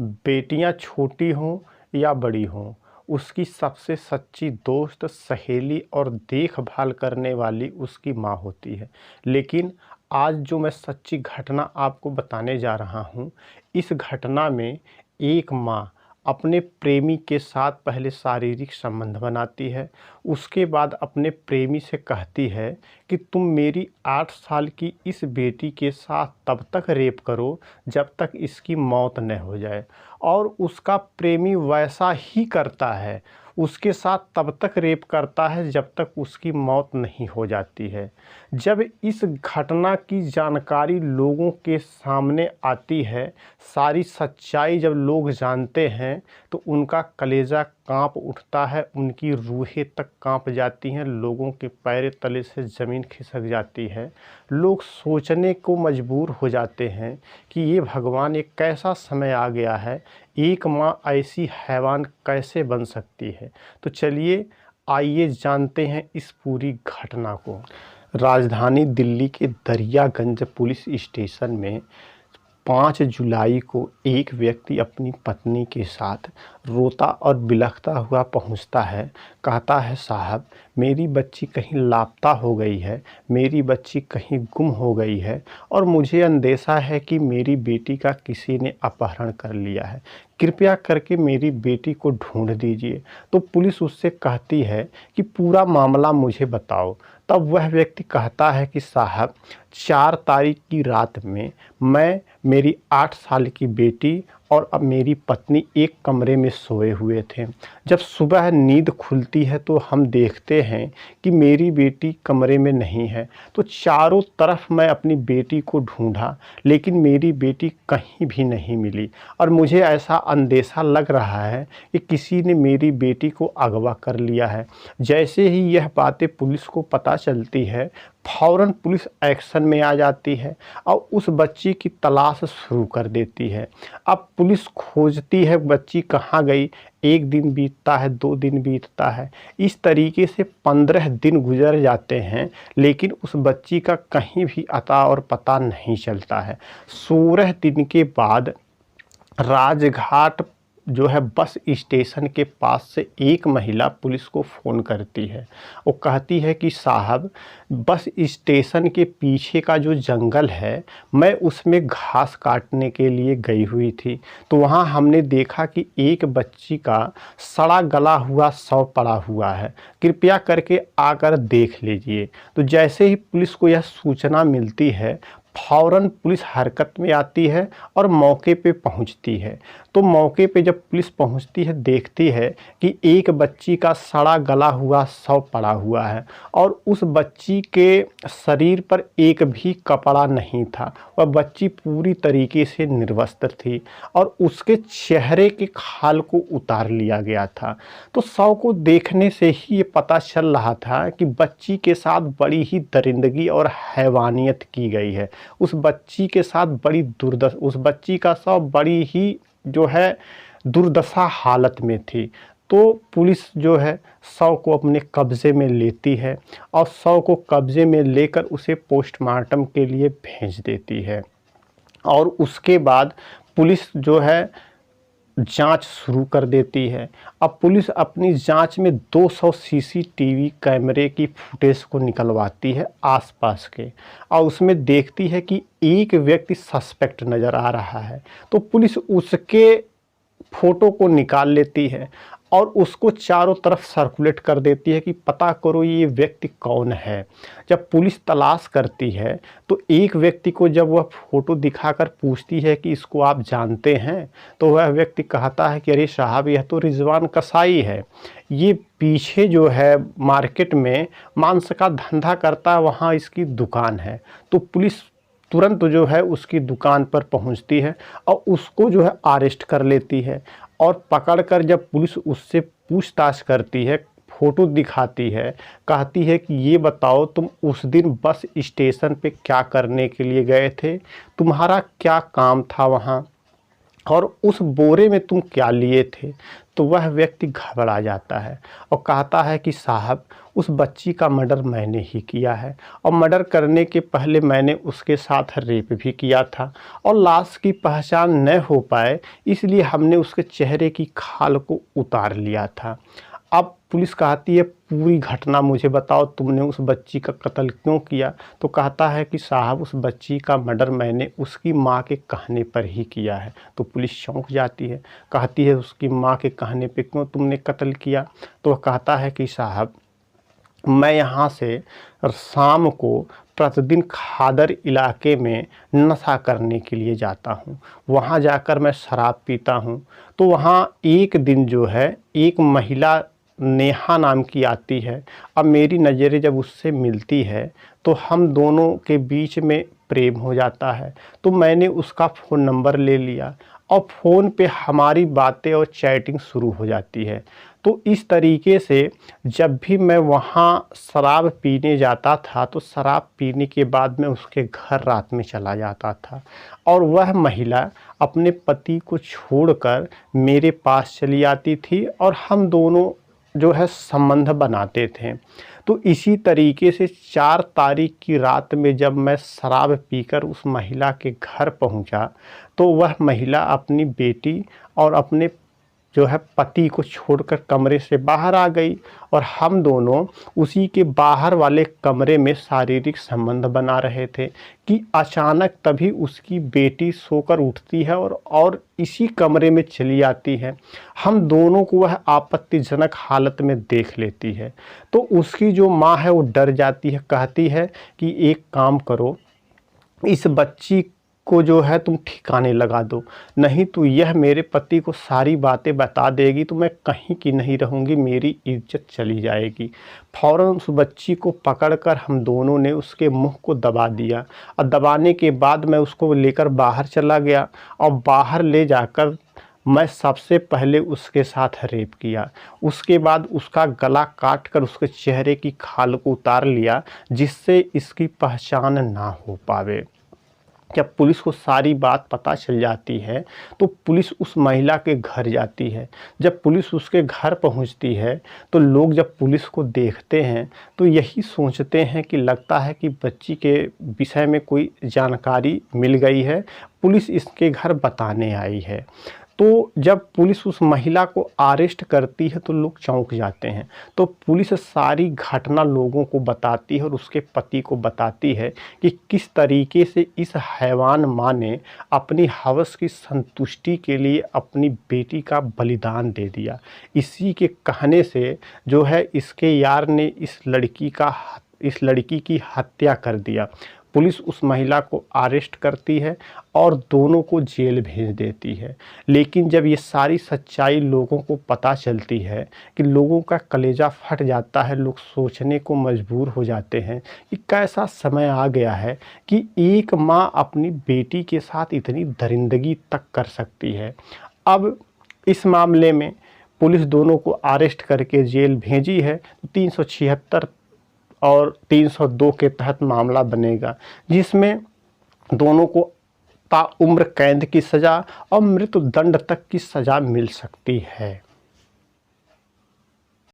बेटियां छोटी हों या बड़ी हों, उसकी सबसे सच्ची दोस्त, सहेली और देखभाल करने वाली उसकी माँ होती है। लेकिन आज जो मैं सच्ची घटना आपको बताने जा रहा हूँ, इस घटना में एक माँ अपने प्रेमी के साथ पहले शारीरिक संबंध बनाती है। उसके बाद अपने प्रेमी से कहती है कि तुम मेरी 8 साल की इस बेटी के साथ तब तक रेप करो जब तक इसकी मौत न हो जाए। और उसका प्रेमी वैसा ही करता है, उसके साथ तब तक रेप करता है जब तक उसकी मौत नहीं हो जाती है। जब इस घटना की जानकारी लोगों के सामने आती है, सारी सच्चाई जब लोग जानते हैं, तो उनका कलेजा कांप उठता है, उनकी रूहें तक कांप जाती हैं, लोगों के पैर तले से ज़मीन खिसक जाती है। लोग सोचने को मजबूर हो जाते हैं कि ये भगवान, एक कैसा समय आ गया है, एक माँ ऐसी हैवान कैसे बन सकती है। तो चलिए आइए जानते हैं इस पूरी घटना को। राजधानी दिल्ली के दरियागंज पुलिस स्टेशन में 5 जुलाई को एक व्यक्ति अपनी पत्नी के साथ रोता और बिलखता हुआ पहुंचता है। कहता है, साहब मेरी बच्ची कहीं लापता हो गई है, मेरी बच्ची कहीं गुम हो गई है और मुझे अंदेशा है कि मेरी बेटी का किसी ने अपहरण कर लिया है। कृपया करके मेरी बेटी को ढूंढ दीजिए। तो पुलिस उससे कहती है कि पूरा मामला मुझे बताओ। तब वह व्यक्ति कहता है कि साहब 4 तारीख की रात में मैं, मेरी 8 साल की बेटी और अब मेरी पत्नी एक कमरे में सोए हुए थे। जब सुबह नींद खुलती है तो हम देखते हैं कि मेरी बेटी कमरे में नहीं है। तो चारों तरफ मैं अपनी बेटी को ढूंढा, लेकिन मेरी बेटी कहीं भी नहीं मिली और मुझे ऐसा अंदेशा लग रहा है कि किसी ने मेरी बेटी को अगवा कर लिया है। जैसे ही यह बातें पुलिस को पता चलती है, फ़ौरन पुलिस एक्शन में आ जाती है और उस बच्ची की तलाश शुरू कर देती है। अब पुलिस खोजती है बच्ची कहाँ गई। 1 दिन बीतता है, 2 दिन बीतता है, इस तरीके से 15 दिन गुजर जाते हैं, लेकिन उस बच्ची का कहीं भी अता और पता नहीं चलता है। 16 दिन के बाद राजघाट जो है बस स्टेशन के पास से एक महिला पुलिस को फ़ोन करती है। वो कहती है कि साहब बस स्टेशन के पीछे का जो जंगल है, मैं उसमें घास काटने के लिए गई हुई थी, तो वहाँ हमने देखा कि एक बच्ची का सड़ा गला हुआ शव पड़ा हुआ है, कृपया करके आकर देख लीजिए। तो जैसे ही पुलिस को यह सूचना मिलती है, फ़ौरन पुलिस हरकत में आती है और मौके पे पहुंचती है। तो मौके पे जब पुलिस पहुंचती है, देखती है कि एक बच्ची का सड़ा गला हुआ शव पड़ा हुआ है और उस बच्ची के शरीर पर एक भी कपड़ा नहीं था। वह बच्ची पूरी तरीके से निर्वस्त्र थी और उसके चेहरे के खाल को उतार लिया गया था। तो शव को देखने से ही ये पता चल रहा था कि बच्ची के साथ बड़ी ही दरिंदगी और हैवानियत की गई है। उस बच्ची के साथ उस बच्ची का शव बड़ी ही जो है दुर्दशा हालत में थी। तो पुलिस जो है शव को अपने कब्ज़े में लेती है और शव को कब्ज़े में लेकर उसे पोस्टमार्टम के लिए भेज देती है। और उसके बाद पुलिस जो है जांच शुरू कर देती है। अब पुलिस अपनी जांच में 200 सीसीटीवी कैमरे की फुटेज को निकलवाती है आसपास के, और उसमें देखती है कि एक व्यक्ति सस्पेक्ट नज़र आ रहा है। तो पुलिस उसके फ़ोटो को निकाल लेती है और उसको चारों तरफ सर्कुलेट कर देती है कि पता करो ये व्यक्ति कौन है। जब पुलिस तलाश करती है तो एक व्यक्ति को जब वह फ़ोटो दिखाकर पूछती है कि इसको आप जानते हैं, तो वह व्यक्ति कहता है कि अरे साहब, यह तो रिजवान कसाई है, ये पीछे जो है मार्केट में मांस का धंधा करता है, वहाँ इसकी दुकान है। तो पुलिस तुरंत जो है उसकी दुकान पर पहुंचती है और उसको जो है अरेस्ट कर लेती है। और पकड़कर जब पुलिस उससे पूछताछ करती है, फ़ोटो दिखाती है, कहती है कि ये बताओ तुम उस दिन बस स्टेशन पे क्या करने के लिए गए थे, तुम्हारा क्या काम था वहाँ, और उस बोरे में तुम क्या लिए थे। तो वह व्यक्ति घबरा जाता है और कहता है कि साहब, उस बच्ची का मर्डर मैंने ही किया है और मर्डर करने के पहले मैंने उसके साथ रेप भी किया था और लाश की पहचान न हो पाए इसलिए हमने उसके चेहरे की खाल को उतार लिया था। अब पुलिस कहती है पूरी घटना मुझे बताओ, तुमने उस बच्ची का कत्ल क्यों किया। तो कहता है कि साहब, उस बच्ची का मर्डर मैंने उसकी माँ के कहने पर ही किया है। तो पुलिस चौंक जाती है, कहती है उसकी माँ के कहने पे क्यों तुमने कत्ल किया। तो वह कहता है कि साहब, मैं यहाँ से शाम को प्रतिदिन खादर इलाके में नशा करने के लिए जाता हूँ, वहाँ जाकर मैं शराब पीता हूँ। तो वहाँ एक दिन जो है एक महिला नेहा नाम की आती है। अब मेरी नज़रें जब उससे मिलती है तो हम दोनों के बीच में प्रेम हो जाता है। तो मैंने उसका फ़ोन नंबर ले लिया और फ़ोन पे हमारी बातें और चैटिंग शुरू हो जाती है। तो इस तरीके से जब भी मैं वहाँ शराब पीने जाता था तो शराब पीने के बाद मैं उसके घर रात में चला जाता था और वह महिला अपने पति को छोड़कर मेरे पास चली आती थी और हम दोनों जो है संबंध बनाते थे। तो इसी तरीके से 4 तारीख की रात में जब मैं शराब पीकर उस महिला के घर पहुंचा तो वह महिला अपनी बेटी और अपने जो है पति को छोड़कर कमरे से बाहर आ गई और हम दोनों उसी के बाहर वाले कमरे में शारीरिक संबंध बना रहे थे कि अचानक तभी उसकी बेटी सोकर उठती है और इसी कमरे में चली आती है। हम दोनों को वह आपत्तिजनक हालत में देख लेती है। तो उसकी जो माँ है वो डर जाती है, कहती है कि एक काम करो, इस बच्ची को जो है तुम ठिकाने लगा दो, नहीं तो यह मेरे पति को सारी बातें बता देगी तो मैं कहीं की नहीं रहूँगी, मेरी इज्जत चली जाएगी। फ़ौरन उस बच्ची को पकड़कर हम दोनों ने उसके मुंह को दबा दिया और दबाने के बाद मैं उसको लेकर बाहर चला गया और बाहर ले जाकर मैं सबसे पहले उसके साथ रेप किया। उसके बाद उसका गला काट कर उसके चेहरे की खाल को उतार लिया जिससे इसकी पहचान ना हो पावे। जब पुलिस को सारी बात पता चल जाती है तो पुलिस उस महिला के घर जाती है। जब पुलिस उसके घर पहुंचती है तो लोग जब पुलिस को देखते हैं तो यही सोचते हैं कि लगता है कि बच्ची के विषय में कोई जानकारी मिल गई है, पुलिस इसके घर बताने आई है। तो जब पुलिस उस महिला को अरेस्ट करती है तो लोग चौंक जाते हैं। तो पुलिस सारी घटना लोगों को बताती है और उसके पति को बताती है कि किस तरीके से इस हैवान माँ ने अपनी हवस की संतुष्टि के लिए अपनी बेटी का बलिदान दे दिया। इसी के कहने से जो है इसके यार ने इस लड़की की हत्या कर दिया। पुलिस उस महिला को अरेस्ट करती है और दोनों को जेल भेज देती है। लेकिन जब ये सारी सच्चाई लोगों को पता चलती है कि लोगों का कलेजा फट जाता है, लोग सोचने को मजबूर हो जाते हैं कि कैसा समय आ गया है कि एक माँ अपनी बेटी के साथ इतनी दरिंदगी तक कर सकती है। अब इस मामले में पुलिस दोनों को अरेस्ट करके जेल भेजी है। 376 और 302 के तहत मामला बनेगा जिसमें दोनों को ताउम्र कैद की सज़ा और मृत्युदंड तक की सज़ा मिल सकती है।